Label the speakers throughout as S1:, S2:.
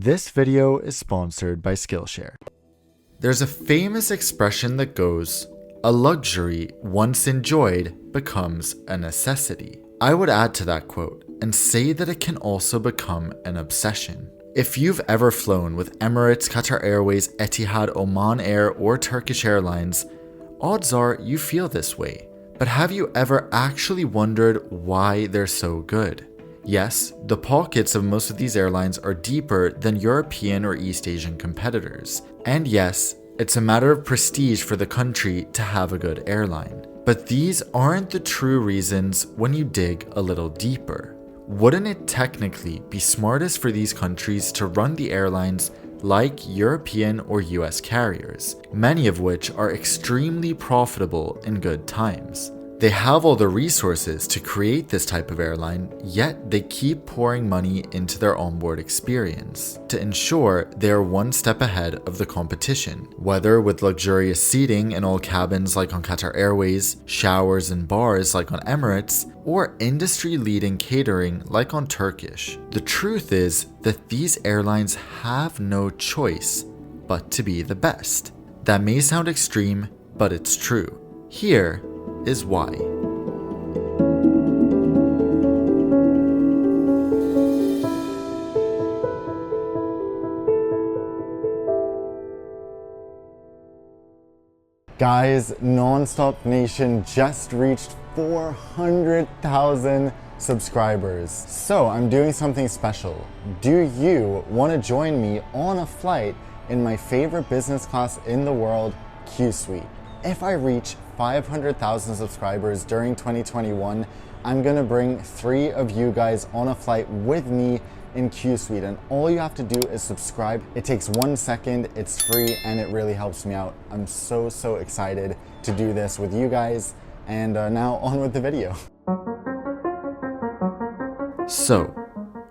S1: This video is sponsored by Skillshare. There's a famous expression that goes, "A luxury once enjoyed becomes a necessity." I would add to that quote and say that it can also become an obsession. If you've ever flown with Emirates, Qatar Airways, Etihad, Oman Air, or Turkish Airlines, odds are you feel this way. But have you ever actually wondered why they're so good? Yes, the pockets of most of these airlines are deeper than European or East Asian competitors. And yes, it's a matter of prestige for the country to have a good airline. But these aren't the true reasons when you dig a little deeper. Wouldn't it technically be smartest for these countries to run the airlines like European or US carriers, many of which are extremely profitable in good times? They have all the resources to create this type of airline, yet they keep pouring money into their onboard experience to ensure they are one step ahead of the competition, whether with luxurious seating in all cabins like on Qatar Airways, showers and bars like on Emirates, or industry-leading catering like on Turkish. The truth is that these airlines have no choice but to be the best. That may sound extreme, but it's true. Here is why. Guys, Nonstop Nation just reached 400,000 subscribers. So I'm doing something special. Do you want to join me on a flight in my favorite business class in the world, Q Suite? If I reach 500,000 subscribers during 2021, I'm gonna bring 3 of you guys on a flight with me in Q Suite, and all you have to do is subscribe. It takes 1 second, it's free, and it really helps me out. I'm so excited to do this with you guys, and now on with the video. So,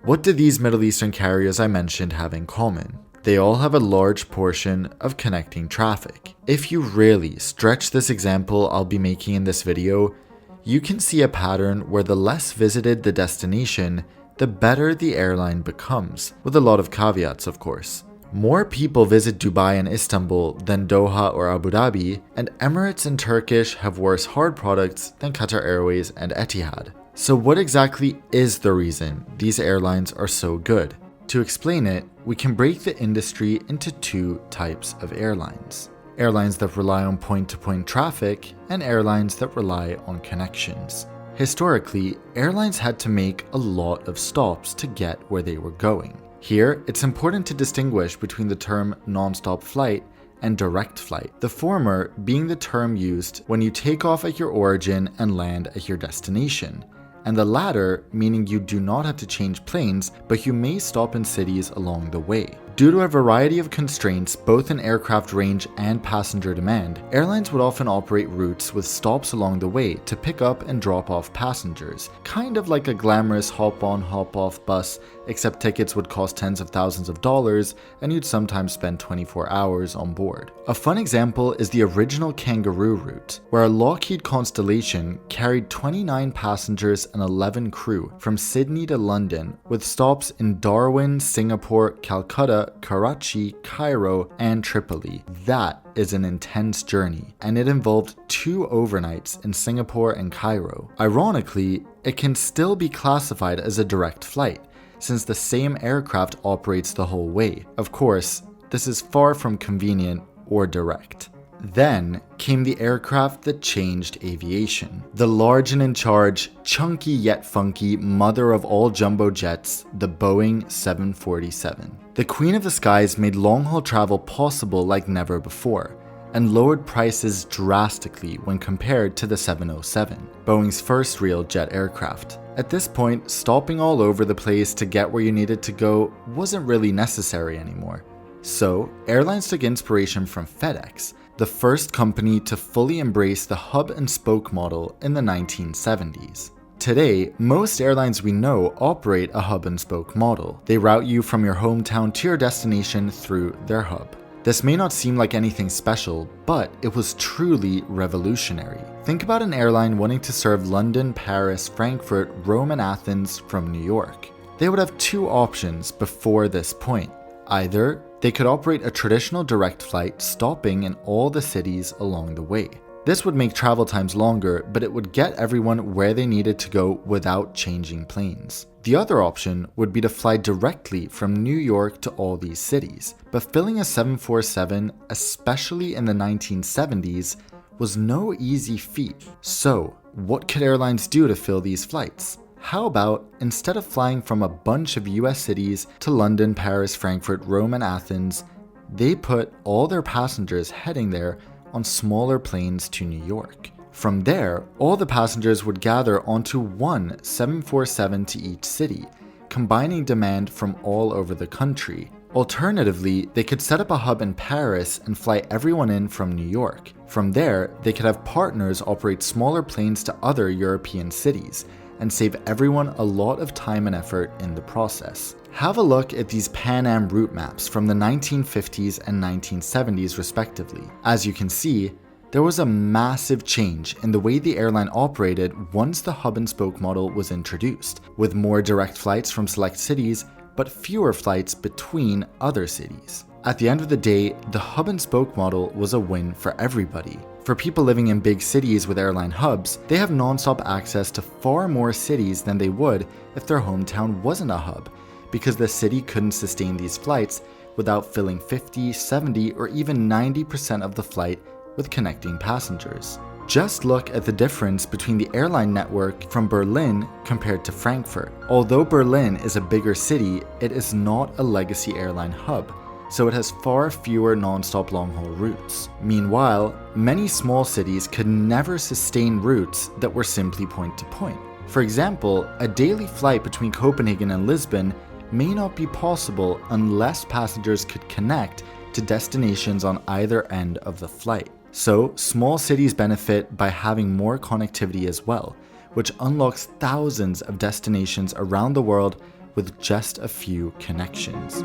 S1: what do these Middle Eastern carriers I mentioned have in common? They all have a large portion of connecting traffic. If you really stretch this example I'll be making in this video, you can see a pattern where the less visited the destination, the better the airline becomes, with a lot of caveats of course. More people visit Dubai and Istanbul than Doha or Abu Dhabi, and Emirates and Turkish have worse hard products than Qatar Airways and Etihad. So what exactly is the reason these airlines are so good? To explain it, we can break the industry into 2 types of airlines. Airlines that rely on point-to-point traffic and airlines that rely on connections. Historically, airlines had to make a lot of stops to get where they were going. Here, it's important to distinguish between the term non-stop flight and direct flight, the former being the term used when you take off at your origin and land at your destination, and the latter meaning you do not have to change planes, but you may stop in cities along the way. Due to a variety of constraints, both in aircraft range and passenger demand, airlines would often operate routes with stops along the way to pick up and drop off passengers, kind of like a glamorous hop-on, hop-off bus, except tickets would cost tens of thousands of dollars and you'd sometimes spend 24 hours on board. A fun example is the original Kangaroo route, where a Lockheed Constellation carried 29 passengers and 11 crew from Sydney to London, with stops in Darwin, Singapore, Calcutta, Karachi, Cairo, and Tripoli. That is an intense journey, and it involved 2 overnights in Singapore and Cairo. Ironically, it can still be classified as a direct flight, since the same aircraft operates the whole way. Of course, this is far from convenient or direct. Then came the aircraft that changed aviation. The large and in charge, chunky yet funky mother of all jumbo jets, the Boeing 747. The Queen of the Skies made long-haul travel possible like never before, and lowered prices drastically when compared to the 707, Boeing's first real jet aircraft. At this point, stopping all over the place to get where you needed to go wasn't really necessary anymore. So, airlines took inspiration from FedEx, the first company to fully embrace the hub and spoke model in the 1970s. Today, most airlines we know operate a hub and spoke model. They route you from your hometown to your destination through their hub. This may not seem like anything special, but it was truly revolutionary. Think about an airline wanting to serve London, Paris, Frankfurt, Rome, and Athens from New York. They would have 2 options before this point: Either they could operate a traditional direct flight stopping in all the cities along the way. This would make travel times longer, but it would get everyone where they needed to go without changing planes. The other option would be to fly directly from New York to all these cities, but filling a 747, especially in the 1970s, was no easy feat. So, what could airlines do to fill these flights? How about, instead of flying from a bunch of US cities to London, Paris, Frankfurt, Rome, and Athens, they put all their passengers heading there on smaller planes to New York. From there, all the passengers would gather onto one 747 to each city, combining demand from all over the country. Alternatively, they could set up a hub in Paris and fly everyone in from New York. From there, they could have partners operate smaller planes to other European cities, and save everyone a lot of time and effort in the process. Have a look at these Pan Am route maps from the 1950s and 1970s respectively. As you can see, there was a massive change in the way the airline operated once the hub and spoke model was introduced, with more direct flights from select cities, but fewer flights between other cities. At the end of the day, the hub and spoke model was a win for everybody. For people living in big cities with airline hubs, they have non-stop access to far more cities than they would if their hometown wasn't a hub, because the city couldn't sustain these flights without filling 50, 70, or even 90% of the flight with connecting passengers. Just look at the difference between the airline network from Berlin compared to Frankfurt. Although Berlin is a bigger city, it is not a legacy airline hub, so it has far fewer non-stop long-haul routes. Meanwhile, many small cities could never sustain routes that were simply point-to-point. For example, a daily flight between Copenhagen and Lisbon may not be possible unless passengers could connect to destinations on either end of the flight. So, small cities benefit by having more connectivity as well, which unlocks thousands of destinations around the world with just a few connections.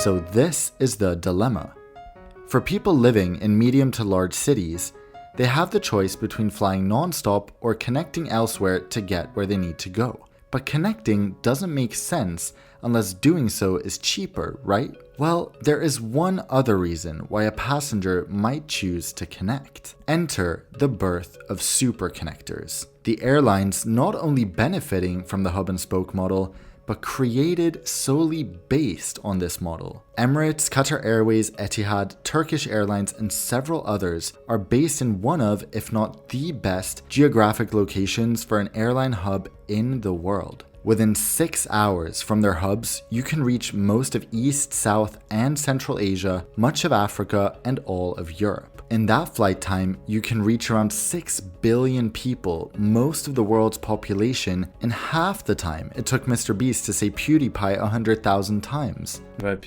S1: So this is the dilemma. For people living in medium to large cities, they have the choice between flying non-stop or connecting elsewhere to get where they need to go. But connecting doesn't make sense unless doing so is cheaper, right? Well, there is one other reason why a passenger might choose to connect. Enter the birth of superconnectors. The airlines not only benefiting from the hub and spoke model, but created solely based on this model. Emirates, Qatar Airways, Etihad, Turkish Airlines, and several others are based in one of, if not the best, geographic locations for an airline hub in the world. Within 6 hours from their hubs, you can reach most of East, South, and Central Asia, much of Africa, and all of Europe. In that flight time, you can reach around 6 billion people, most of the world's population, in half the time it took Mr. Beast to say PewDiePie 100,000 times. Now,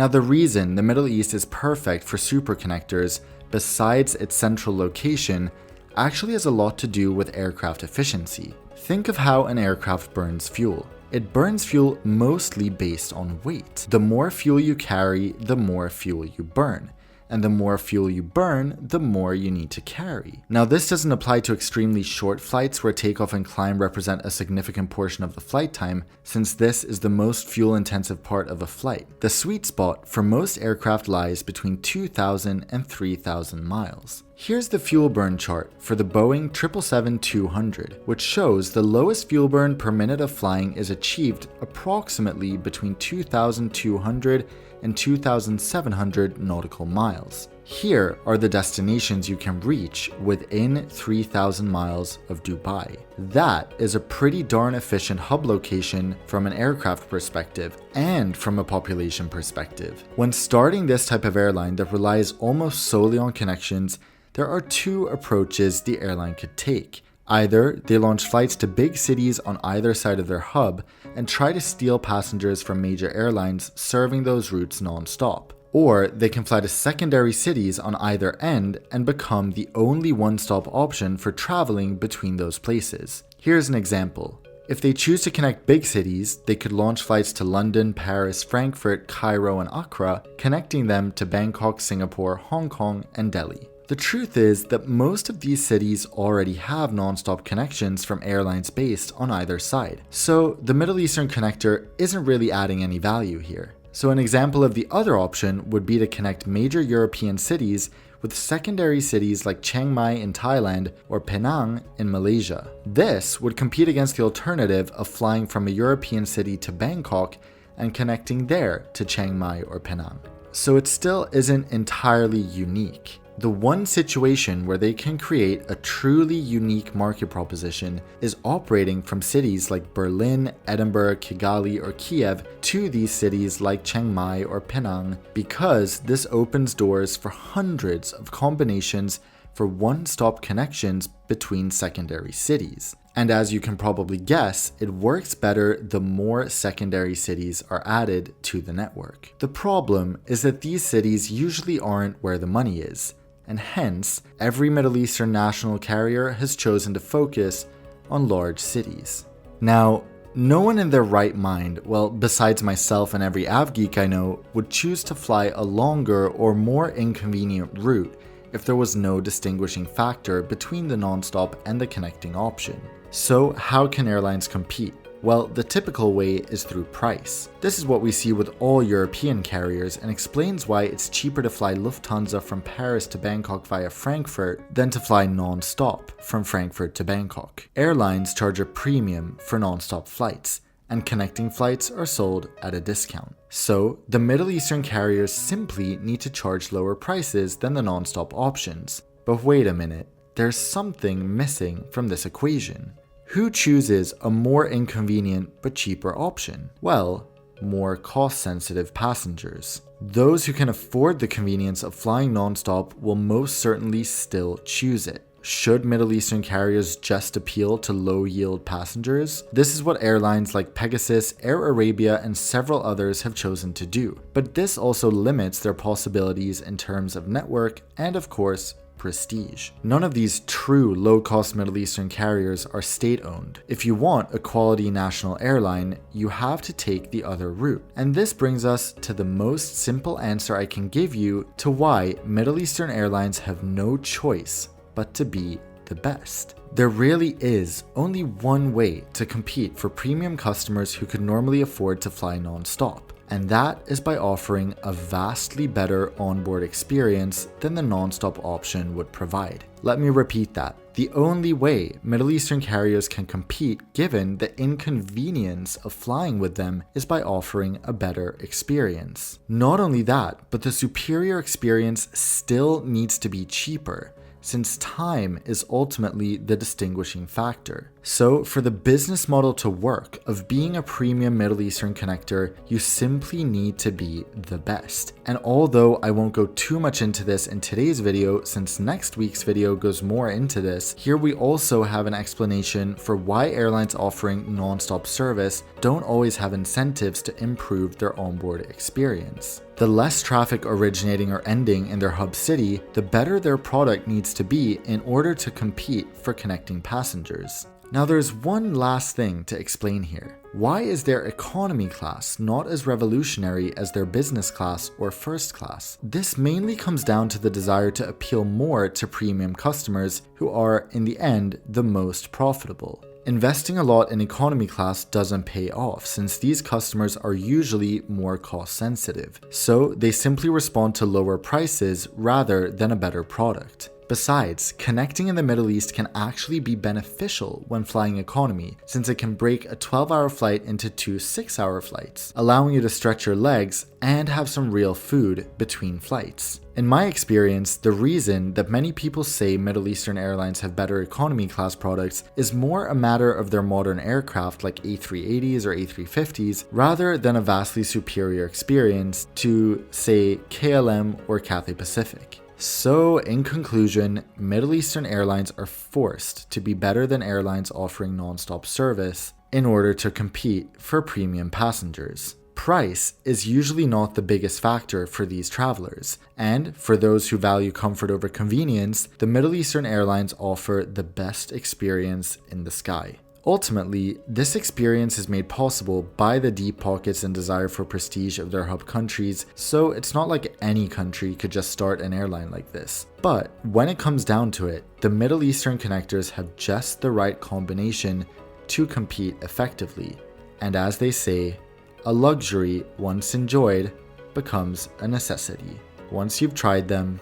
S1: the reason the Middle East is perfect for superconnectors, besides its central location, actually has a lot to do with aircraft efficiency. Think of how an aircraft burns fuel. It burns fuel mostly based on weight. The more fuel you carry, the more fuel you burn. And the more fuel you burn, the more you need to carry. Now, this doesn't apply to extremely short flights where takeoff and climb represent a significant portion of the flight time, since this is the most fuel-intensive part of a flight. The sweet spot for most aircraft lies between 2,000 and 3,000 miles. Here's the fuel burn chart for the Boeing 777-200, which shows the lowest fuel burn per minute of flying is achieved approximately between 2,200 and 2,700 nautical miles. Here are the destinations you can reach within 3,000 miles of Dubai. That is a pretty darn efficient hub location from an aircraft perspective and from a population perspective. When starting this type of airline that relies almost solely on connections, there are two approaches the airline could take. Either they launch flights to big cities on either side of their hub and try to steal passengers from major airlines serving those routes non-stop. Or they can fly to secondary cities on either end and become the only one-stop option for traveling between those places. Here's an example. If they choose to connect big cities, they could launch flights to London, Paris, Frankfurt, Cairo, and Accra, connecting them to Bangkok, Singapore, Hong Kong, and Delhi. The truth is that most of these cities already have non-stop connections from airlines based on either side, so the Middle Eastern connector isn't really adding any value here. So an example of the other option would be to connect major European cities with secondary cities like Chiang Mai in Thailand or Penang in Malaysia. This would compete against the alternative of flying from a European city to Bangkok and connecting there to Chiang Mai or Penang. So it still isn't entirely unique. The one situation where they can create a truly unique market proposition is operating from cities like Berlin, Edinburgh, Kigali, or Kiev to these cities like Chiang Mai or Penang, because this opens doors for hundreds of combinations for one-stop connections between secondary cities. And as you can probably guess, it works better the more secondary cities are added to the network. The problem is that these cities usually aren't where the money is, and hence, every Middle Eastern national carrier has chosen to focus on large cities. Now, no one in their right mind, well, besides myself and every AvGeek I know, would choose to fly a longer or more inconvenient route if there was no distinguishing factor between the nonstop and the connecting option. So how can airlines compete? Well, the typical way is through price. This is what we see with all European carriers and explains why it's cheaper to fly Lufthansa from Paris to Bangkok via Frankfurt than to fly non-stop from Frankfurt to Bangkok. Airlines charge a premium for non-stop flights, and connecting flights are sold at a discount. So, the Middle Eastern carriers simply need to charge lower prices than the non-stop options. But wait a minute, there's something missing from this equation. Who chooses a more inconvenient but cheaper option? Well, more cost-sensitive passengers. Those who can afford the convenience of flying non-stop will most certainly still choose it. Should Middle Eastern carriers just appeal to low-yield passengers? This is what airlines like Pegasus, Air Arabia, and several others have chosen to do. But this also limits their possibilities in terms of network and, of course, prestige. None of these true low-cost Middle Eastern carriers are state-owned. If you want a quality national airline, you have to take the other route. And this brings us to the most simple answer I can give you to why Middle Eastern airlines have no choice but to be the best. There really is only one way to compete for premium customers who could normally afford to fly non-stop, and that is by offering a vastly better onboard experience than the non-stop option would provide. Let me repeat that. The only way Middle Eastern carriers can compete given the inconvenience of flying with them is by offering a better experience. Not only that, but the superior experience still needs to be cheaper, since time is ultimately the distinguishing factor. So for the business model to work of being a premium Middle Eastern connector, you simply need to be the best. And although I won't go too much into this in today's video, since next week's video goes more into this, here we also have an explanation for why airlines offering non-stop service don't always have incentives to improve their onboard experience. The less traffic originating or ending in their hub city, the better their product needs to be in order to compete for connecting passengers. Now there's one last thing to explain here. Why is their economy class not as revolutionary as their business class or first class? This mainly comes down to the desire to appeal more to premium customers who are, in the end, the most profitable. Investing a lot in economy class doesn't pay off since these customers are usually more cost sensitive. So they simply respond to lower prices rather than a better product. Besides, connecting in the Middle East can actually be beneficial when flying economy, since it can break a 12-hour flight into 2 6-hour flights, allowing you to stretch your legs and have some real food between flights. In my experience, the reason that many people say Middle Eastern airlines have better economy class products is more a matter of their modern aircraft like A380s or A350s, rather than a vastly superior experience to, say, KLM or Cathay Pacific. So, in conclusion, Middle Eastern airlines are forced to be better than airlines offering non-stop service in order to compete for premium passengers. Price is usually not the biggest factor for these travelers, and for those who value comfort over convenience, the Middle Eastern airlines offer the best experience in the sky. Ultimately, this experience is made possible by the deep pockets and desire for prestige of their hub countries, so it's not like any country could just start an airline like this. But when it comes down to it, the Middle Eastern connectors have just the right combination to compete effectively. And as they say, a luxury once enjoyed becomes a necessity. Once you've tried them,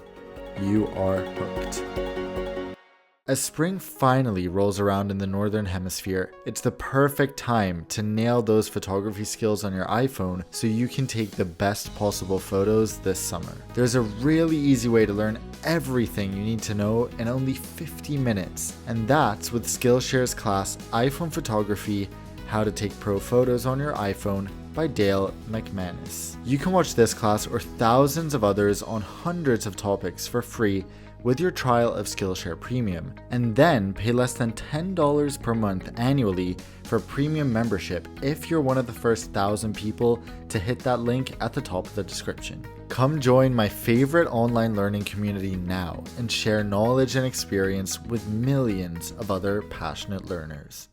S1: you are hooked. As spring finally rolls around in the northern hemisphere, it's the perfect time to nail those photography skills on your iPhone so you can take the best possible photos this summer. There's a really easy way to learn everything you need to know in only 50 minutes, and that's with Skillshare's class iPhone Photography: How to Take Pro Photos on Your iPhone by Dale McManus. You can watch this class or thousands of others on hundreds of topics for free with your trial of Skillshare Premium, and then pay less than $10 per month annually for premium membership if you're one of the first 1,000 people to hit that link at the top of the description. Come join my favorite online learning community now and share knowledge and experience with millions of other passionate learners.